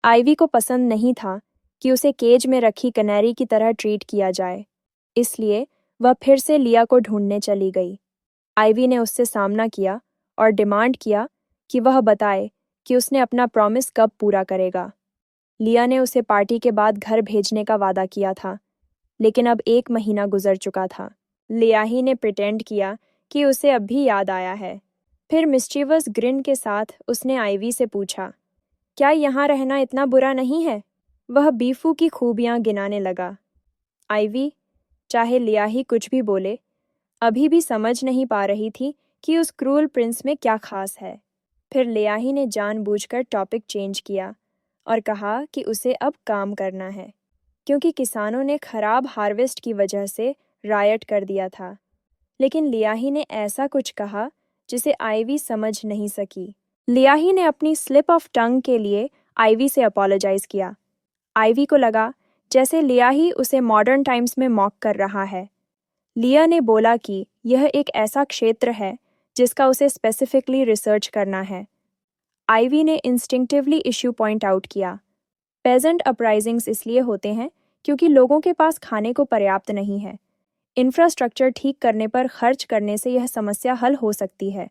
Ivy को पसंद नहीं था कि उसे केज में रखी कनेरी की तरह ट्रीट किया जाए, इसलिए वह फिर से लिया को ढूंढने चली गई। आइवी ने उससे सामना किया और डिमांड किया कि वह बताए कि उसने अपना प्रॉमिस कब पूरा करेगा। लिया ने उसे पार्टी के बाद घर भेजने का वादा किया था, लेकिन अब 1 महीना गुजर चुका था। लिया ही ने प्रिटेंड किया कि उसे अब भी याद आया है। फिर मिस्चीवस ग्रिन के साथ उसने आइवी से पूछा, क्या यहाँ रहना इतना बुरा नहीं है? वह बीफू की खूबियाँ गिनाने लगा। आइवी, चाहे लिया ही कुछ भी बोले, अभी भी समझ नहीं पा रही थी कि उस क्रूअल प्रिंस में क्या खास है। फिर लियाही ने जानबूझकर टॉपिक चेंज किया और कहा कि उसे अब काम करना है, क्योंकि किसानों ने खराब हार्वेस्ट की वजह से रायट कर दिया था। लेकिन लियाही ने ऐसा कुछ कहा जिसे आइवी समझ नहीं सकी। लियाही ने अपनी स्लिप ऑफ टंग के लिए आइवी से अपोलोजाइज किया। आइवी को लगा जैसे लियाही उसे मॉडर्न टाइम्स में मॉक कर रहा है। लिया ने बोला कि यह एक ऐसा क्षेत्र है जिसका उसे स्पेसिफिकली रिसर्च करना है। आइवी ने इंस्टिंक्टिवली इश्यू पॉइंट आउट किया। पेजेंट अपराइजिंग्स इसलिए होते हैं क्योंकि लोगों के पास खाने को पर्याप्त नहीं है। इंफ्रास्ट्रक्चर ठीक करने पर खर्च करने से यह समस्या हल हो सकती है।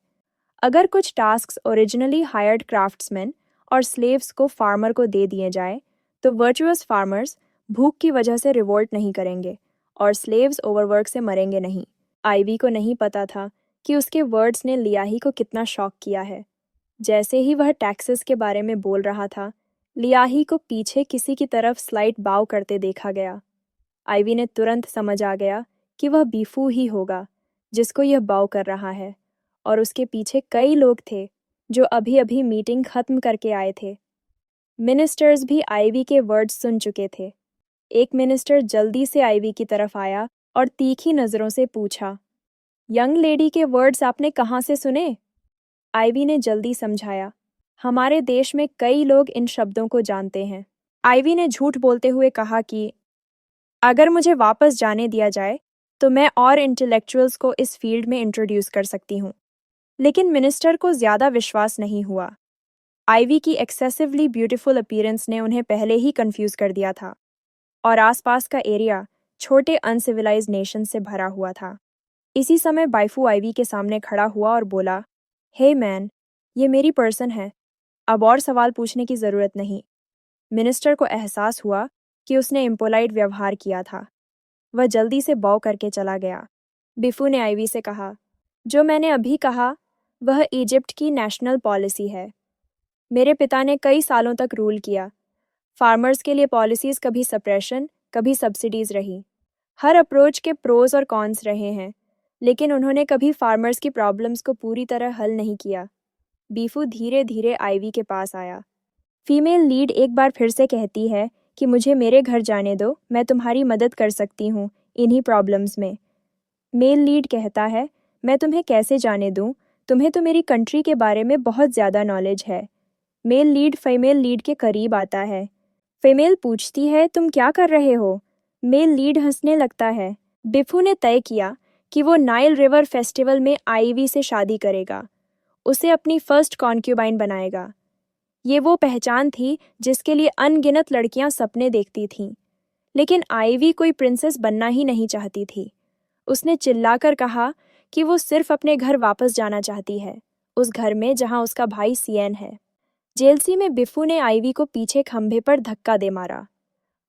अगर कुछ टास्क्स ओरिजिनली हायर्ड क्राफ्ट्समैन और स्लेव्स को फार्मर को दे दिए जाए, तो वर्चुअस फार्मर्स भूख की वजह से रिवोल्ट नहीं करेंगे और स्लेव्स ओवरवर्क से मरेंगे नहीं। आइवी को नहीं पता था कि उसके वर्ड्स ने लियाही को कितना शॉक किया है। जैसे ही वह टैक्सेस के बारे में बोल रहा था, लियाही को पीछे किसी की तरफ स्लाइट बाव करते देखा गया। आइवी ने तुरंत समझ आ गया कि वह बीफू ही होगा जिसको यह बाव कर रहा है, और उसके पीछे कई लोग थे जो अभी अभी मीटिंग खत्म करके आए थे। मिनिस्टर्स भी आइवी के वर्ड्स सुन चुके थे। एक मिनिस्टर जल्दी से आइवी की तरफ आया और तीखी नज़रों से पूछा, यंग लेडी के वर्ड्स आपने कहाँ से सुने? आइवी ने जल्दी समझाया, हमारे देश में कई लोग इन शब्दों को जानते हैं। आइवी ने झूठ बोलते हुए कहा कि अगर मुझे वापस जाने दिया जाए तो मैं और इंटेलेक्चुअल्स को इस फील्ड में इंट्रोड्यूस कर सकती हूँ। लेकिन मिनिस्टर को ज़्यादा विश्वास नहीं हुआ। आइवी की एक्सेसिवली ब्यूटीफुल अपीयरेंस ने उन्हें पहले ही कंफ्यूज कर दिया था, और आसपास का एरिया छोटे अनसिविलाइज्ड नेशन से भरा हुआ था। इसी समय बाइफू आइवी के सामने खड़ा हुआ और बोला, हे मैन, ये मेरी पर्सन है, अब और सवाल पूछने की ज़रूरत नहीं। मिनिस्टर को एहसास हुआ कि उसने इम्पोलाइट व्यवहार किया था। वह जल्दी से बॉव करके चला गया। बिफू ने आइवी से कहा, जो मैंने अभी कहा वह इजिप्ट की नेशनल पॉलिसी है। मेरे पिता ने कई सालों तक रूल किया। फार्मर्स के लिए पॉलिसीज़ कभी सप्रेशन, कभी सब्सिडीज़ रही। हर अप्रोच के प्रोज और कॉन्स रहे हैं, लेकिन उन्होंने कभी फार्मर्स की प्रॉब्लम्स को पूरी तरह हल नहीं किया। बीफू धीरे धीरे आइवी के पास आया। फीमेल लीड एक बार फिर से कहती है कि मुझे मेरे घर जाने दो, मैं तुम्हारी मदद कर सकती हूँ इन्हीं प्रॉब्लम्स में। मेल लीड कहता है, मैं तुम्हें कैसे जाने दूँ, तुम्हें तो मेरी कंट्री के बारे में बहुत ज़्यादा नॉलेज है। मेल लीड फीमेल लीड के करीब आता है। फीमेल पूछती है, तुम क्या कर रहे हो? मेल लीड हंसने लगता है। बिफू ने तय किया कि वो नाइल रिवर फेस्टिवल में आइवी से शादी करेगा, उसे अपनी फर्स्ट कॉन्क्यूबाइन बनाएगा। ये वो पहचान थी जिसके लिए अनगिनत लड़कियां सपने देखती थीं, लेकिन आइवी कोई प्रिंसेस बनना ही नहीं चाहती थी। उसने चिल्लाकर कहा कि वो सिर्फ अपने घर वापस जाना चाहती है, उस घर में जहां उसका भाई सियन है। जेलसी में बिफू ने आइवी को पीछे खंभे पर धक्का दे मारा।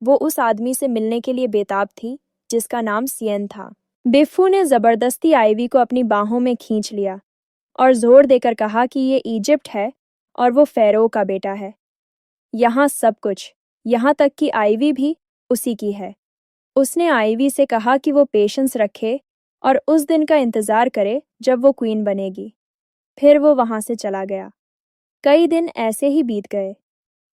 वो उस आदमी से मिलने के लिए बेताब थी जिसका नाम सियन था। बिफू ने जबरदस्ती आइवी को अपनी बाहों में खींच लिया और जोर देकर कहा कि ये इजिप्ट है और वो फ़ाराओ का बेटा है। यहाँ सब कुछ, यहाँ तक कि आइवी भी उसी की है। उसने आइवी से कहा कि वो पेशेंस रखे और उस दिन का इंतज़ार करे जब वो क्वीन बनेगी। फिर वो वहाँ से चला गया। कई दिन ऐसे ही बीत गए।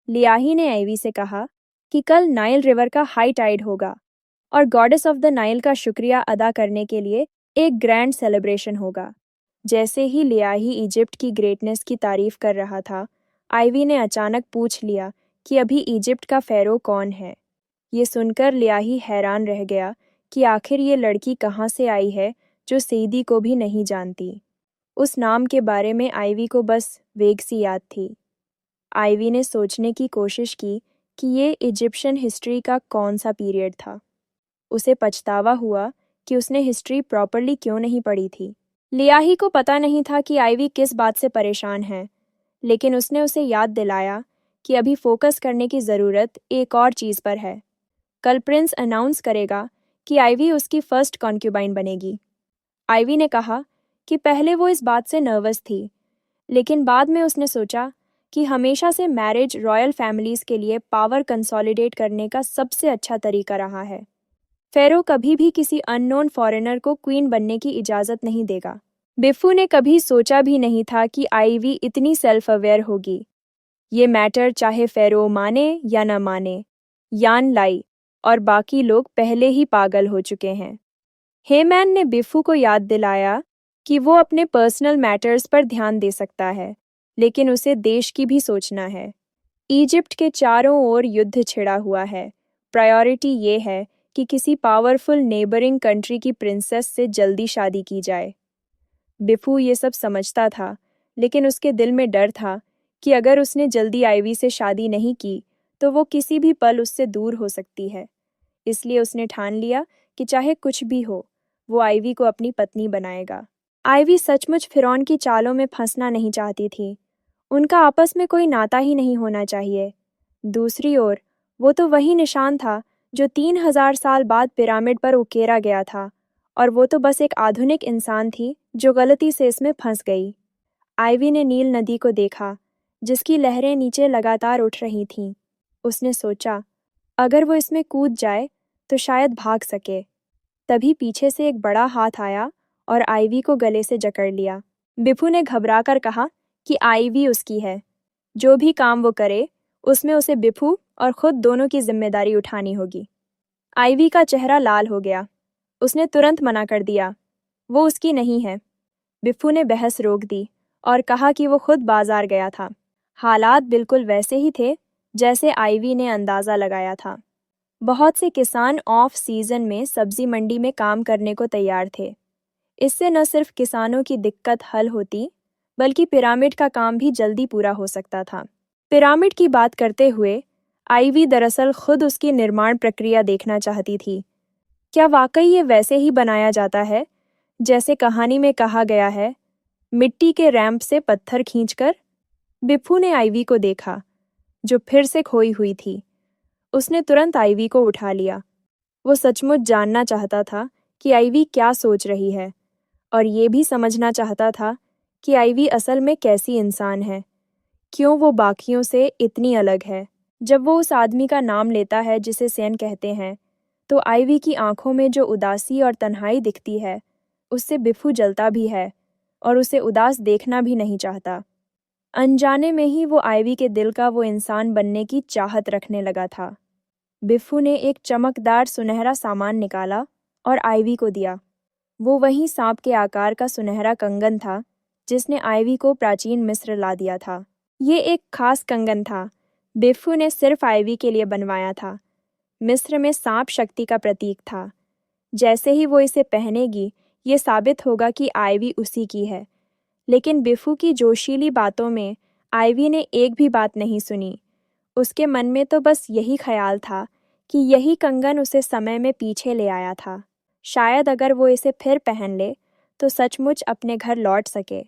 लियाही ने आइवी से कहा कि कल नाइल रिवर का हाई टाइड होगा और गॉडेस ऑफ द नाइल का शुक्रिया अदा करने के लिए एक ग्रैंड सेलिब्रेशन होगा। जैसे ही लियाही इजिप्ट की ग्रेटनेस की तारीफ कर रहा था, आइवी ने अचानक पूछ लिया कि अभी इजिप्ट का फ़ाराओ कौन है। ये सुनकर लियाही हैरान रह गया कि आखिर ये लड़की कहाँ से आई है जो सेदी को भी नहीं जानती। उस नाम के बारे में आइवी को बस वेग सी याद थी। आइवी ने सोचने की कोशिश की कि ये इजिप्शियन हिस्ट्री का कौन सा पीरियड था। उसे पछतावा हुआ कि उसने हिस्ट्री प्रॉपरली क्यों नहीं पढ़ी थी। लियाही को पता नहीं था कि आइवी किस बात से परेशान है, लेकिन उसने उसे याद दिलाया कि अभी फोकस करने की ज़रूरत एक और चीज़ पर है। कल प्रिंस अनाउंस करेगा कि आइवी उसकी फर्स्ट कॉन्क्यूबाइन बनेगी। आइवी ने कहा कि पहले वो इस बात से नर्वस थी, लेकिन बाद में उसने सोचा कि हमेशा से मैरिज रॉयल फैमिलीज़ के लिए पावर कंसोलिडेट करने का सबसे अच्छा तरीका रहा है। फेरो कभी भी किसी अननोन फॉरेनर को क्वीन बनने की इजाज़त नहीं देगा। बिफू ने कभी सोचा भी नहीं था कि आइवी इतनी सेल्फ अवेयर होगी। ये मैटर चाहे फेरो माने या न माने, यान लाई और बाकी लोग पहले ही पागल हो चुके हैं। हेमैन ने बिफू को याद दिलाया कि वो अपने पर्सनल मैटर्स पर ध्यान दे सकता है, लेकिन उसे देश की भी सोचना है। इजिप्ट के चारों ओर युद्ध छिड़ा हुआ है। प्रायोरिटी ये है कि किसी पावरफुल नेबरिंग कंट्री की प्रिंसेस से जल्दी शादी की जाए। बिफू ये सब समझता था, लेकिन उसके दिल में डर था कि अगर उसने जल्दी आइवी से शादी नहीं की तो वो किसी भी पल उससे दूर हो सकती है। इसलिए उसने ठान लिया कि चाहे कुछ भी हो, वो आइवी को अपनी पत्नी बनाएगा। आइवी सचमुच फिरौन की चालों में फंसना नहीं चाहती थी। उनका आपस में कोई नाता ही नहीं होना चाहिए। दूसरी ओर, वो तो वही निशान था जो 3000 साल बाद पिरामिड पर उकेरा गया था, और वो तो बस एक आधुनिक इंसान थी जो गलती से इसमें फंस गई। आइवी ने नील नदी को देखा, जिसकी लहरें नीचे लगातार उठ रही थीं। उसने सोचा, अगर वो इसमें कूद जाए तो शायद भाग सके। तभी पीछे से एक बड़ा हाथ आया और आइवी को गले से जकड़ लिया। बिफू ने घबराकर कहा कि आइवी उसकी है। जो भी काम वो करे, उसमें उसे बिफू और खुद दोनों की जिम्मेदारी उठानी होगी। आइवी का चेहरा लाल हो गया। उसने तुरंत मना कर दिया, वो उसकी नहीं है। बिफू ने बहस रोक दी और कहा कि वो खुद बाजार गया था। हालात बिल्कुल वैसे ही थे जैसे आइवी ने अंदाज़ा लगाया था। बहुत से किसान ऑफ सीजन में सब्जी मंडी में काम करने को तैयार थे। इससे न सिर्फ किसानों की दिक्कत हल होती, बल्कि पिरामिड का काम भी जल्दी पूरा हो सकता था। पिरामिड की बात करते हुए आइवी दरअसल खुद उसकी निर्माण प्रक्रिया देखना चाहती थी। क्या वाकई ये वैसे ही बनाया जाता है जैसे कहानी में कहा गया है, मिट्टी के रैंप से पत्थर खींचकर? बिफू ने आइवी को देखा, जो फिर से खोई हुई थी। उसने तुरंत आइवी को उठा लिया। वो सचमुच जानना चाहता था कि आइवी क्या सोच रही है, और ये भी समझना चाहता था कि आइवी असल में कैसी इंसान है, क्यों वो बाकियों से इतनी अलग है। जब वो उस आदमी का नाम लेता है जिसे सेन कहते हैं, तो आइवी की आंखों में जो उदासी और तन्हाई दिखती है, उससे बिफू जलता भी है और उसे उदास देखना भी नहीं चाहता। अनजाने में ही वो आइवी के दिल का वो इंसान बनने की चाहत रखने लगा था। बिफू ने एक चमकदार सुनहरा सामान निकाला और आइवी को दिया। वो वही सांप के आकार का सुनहरा कंगन था जिसने आइवी को प्राचीन मिस्र ला दिया था। ये एक खास कंगन था। बिफू ने सिर्फ आइवी के लिए बनवाया था। मिस्र में सांप शक्ति का प्रतीक था। जैसे ही वो इसे पहनेगी, ये साबित होगा कि आइवी उसी की है। लेकिन बिफू की जोशीली बातों में आइवी ने एक भी बात नहीं सुनी। उसके मन में तो बस यही ख्याल था कि यही कंगन उसे समय में पीछे ले आया था। शायद अगर वो इसे फिर पहन ले तो सचमुच अपने घर लौट सके,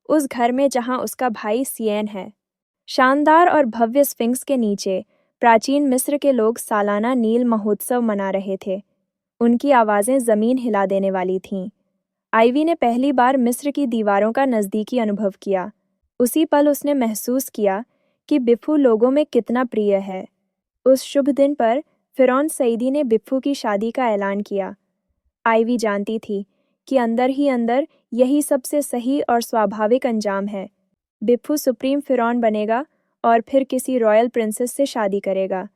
उस घर में जहां उसका भाई सियन है। शानदार और भव्य स्फिंक्स के नीचे प्राचीन मिस्र के लोग सालाना नील महोत्सव मना रहे थे। उनकी आवाज़ें ज़मीन हिला देने वाली थीं। आइवी ने पहली बार मिस्र की दीवारों का नज़दीकी अनुभव किया। उसी पल उसने महसूस किया कि बिफू लोगों में कितना प्रिय है। उस शुभ दिन पर फिरौन सईदी ने बिफू की शादी का ऐलान किया। आइवी जानती थी कि अंदर ही अंदर यही सबसे सही और स्वाभाविक अंजाम है। बिफू सुप्रीम फिरौन बनेगा और फिर किसी रॉयल प्रिंसेस से शादी करेगा।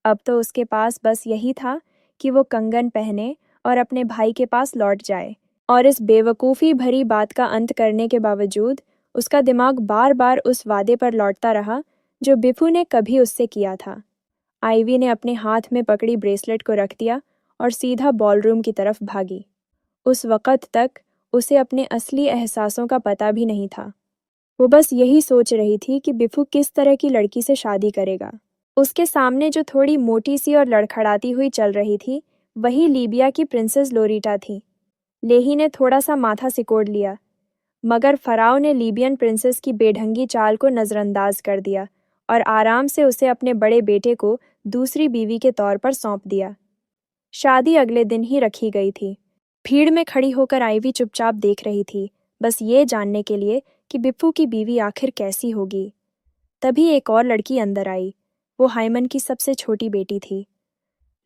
अब तो उसके पास बस यही था कि वो कंगन पहने और अपने भाई के पास लौट जाए। और इस बेवकूफ़ी भरी बात का अंत करने के बावजूद उसका दिमाग बार बार उस वादे पर लौटता रहा जो बिफू ने कभी उससे किया था। आइवी ने अपने हाथ में पकड़ी ब्रेसलेट को रख दिया और सीधा बॉलरूम की तरफ भागी। उस वक़्त तक उसे अपने असली एहसासों का पता भी नहीं था। वो बस यही सोच रही थी कि बिफू किस तरह की लड़की से शादी करेगा। उसके सामने जो थोड़ी मोटी सी और लड़खड़ाती हुई चल रही थी, वही लीबिया की प्रिंसेस लोरीटा थी। लेही ने थोड़ा सा माथा सिकोड़ लिया, मगर फराओ ने लीबियन प्रिंसेस की बेढंगी चाल को नज़रअंदाज कर दिया और आराम से उसे अपने बड़े बेटे को दूसरी बीवी के तौर पर सौंप दिया। शादी अगले दिन ही रखी गई थी। भीड़ में खड़ी होकर आइवी चुपचाप देख रही थी, बस ये जानने के लिए कि बिप्पू की बीवी आखिर कैसी होगी। तभी एक और लड़की अंदर आई। वो हाइमन की सबसे छोटी बेटी थी।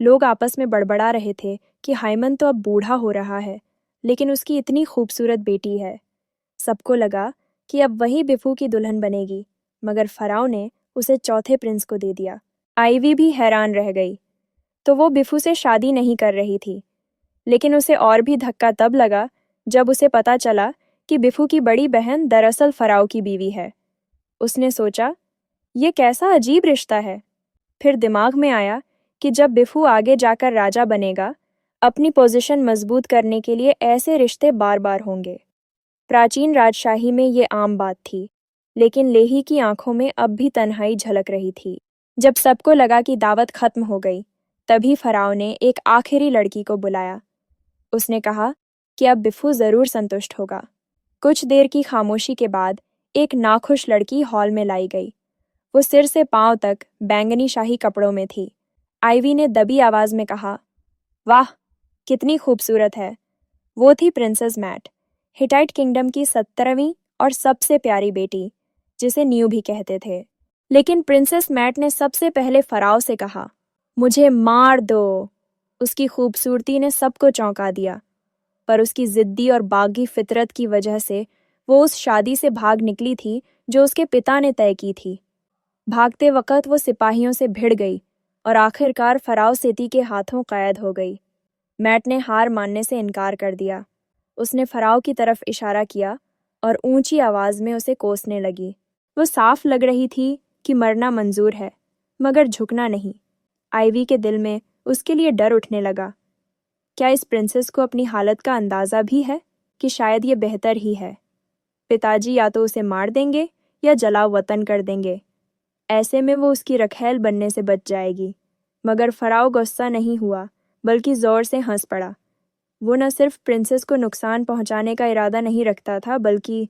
लोग आपस में बड़बड़ा रहे थे कि हाइमन तो अब बूढ़ा हो रहा है, लेकिन उसकी इतनी खूबसूरत बेटी है। सबको लगा कि अब वही बिफू की दुल्हन बनेगी, मगर फराओ ने उसे चौथे प्रिंस को दे दिया। आइवी भी हैरान रह गई। तो वो बिफू से शादी नहीं कर रही थी, लेकिन उसे और भी धक्का तब लगा जब उसे पता चला कि बिफू की बड़ी बहन दरअसल फराओ की बीवी है। उसने सोचा, ये कैसा अजीब रिश्ता है। फिर दिमाग में आया कि जब बिफू आगे जाकर राजा बनेगा, अपनी पोजीशन मजबूत करने के लिए ऐसे रिश्ते बार बार होंगे। प्राचीन राजशाही में ये आम बात थी, लेकिन लेही की आंखों में अब भी तन्हाई झलक रही थी। जब सबको लगा कि दावत खत्म हो गई, तभी फराओ ने एक आखिरी लड़की को बुलाया। उसने कहा कि अब बिफू जरूर संतुष्ट होगा। कुछ देर की खामोशी के बाद एक नाखुश लड़की हॉल में लाई गई। वो सिर से पांव तक बैंगनी शाही कपड़ों में थी। आइवी ने दबी आवाज में कहा, वाह, कितनी खूबसूरत है। वो थी प्रिंसेस मैट, हिटाइट किंगडम की 17वीं और सबसे प्यारी बेटी, जिसे न्यू भी कहते थे। लेकिन प्रिंसेस मैट ने सबसे पहले फराओ से कहा, मुझे मार दो। उसकी खूबसूरती ने सबको चौंका दिया, पर उसकी जिद्दी और बागी फितरत की वजह से वो उस शादी से भाग निकली थी जो उसके पिता ने तय की थी। भागते वक्त वो सिपाहियों से भिड़ गई और आखिरकार फराओ सेती के हाथों कैद हो गई। मैट ने हार मानने से इनकार कर दिया। उसने फराओ की तरफ इशारा किया और ऊंची आवाज में उसे कोसने लगी। वो साफ लग रही थी कि मरना मंजूर है, मगर झुकना नहीं। आइवी के दिल में उसके लिए डर उठने लगा। क्या इस प्रिंसेस को अपनी हालत का अंदाजा भी है कि शायद ये बेहतर ही है। पिताजी या तो उसे मार देंगे या जलाव वतन कर देंगे। ऐसे में वो उसकी रखैल बनने से बच जाएगी। मगर फराओ गुस्सा नहीं हुआ, बल्कि जोर से हंस पड़ा। वो न सिर्फ प्रिंसेस को नुकसान पहुंचाने का इरादा नहीं रखता था, बल्कि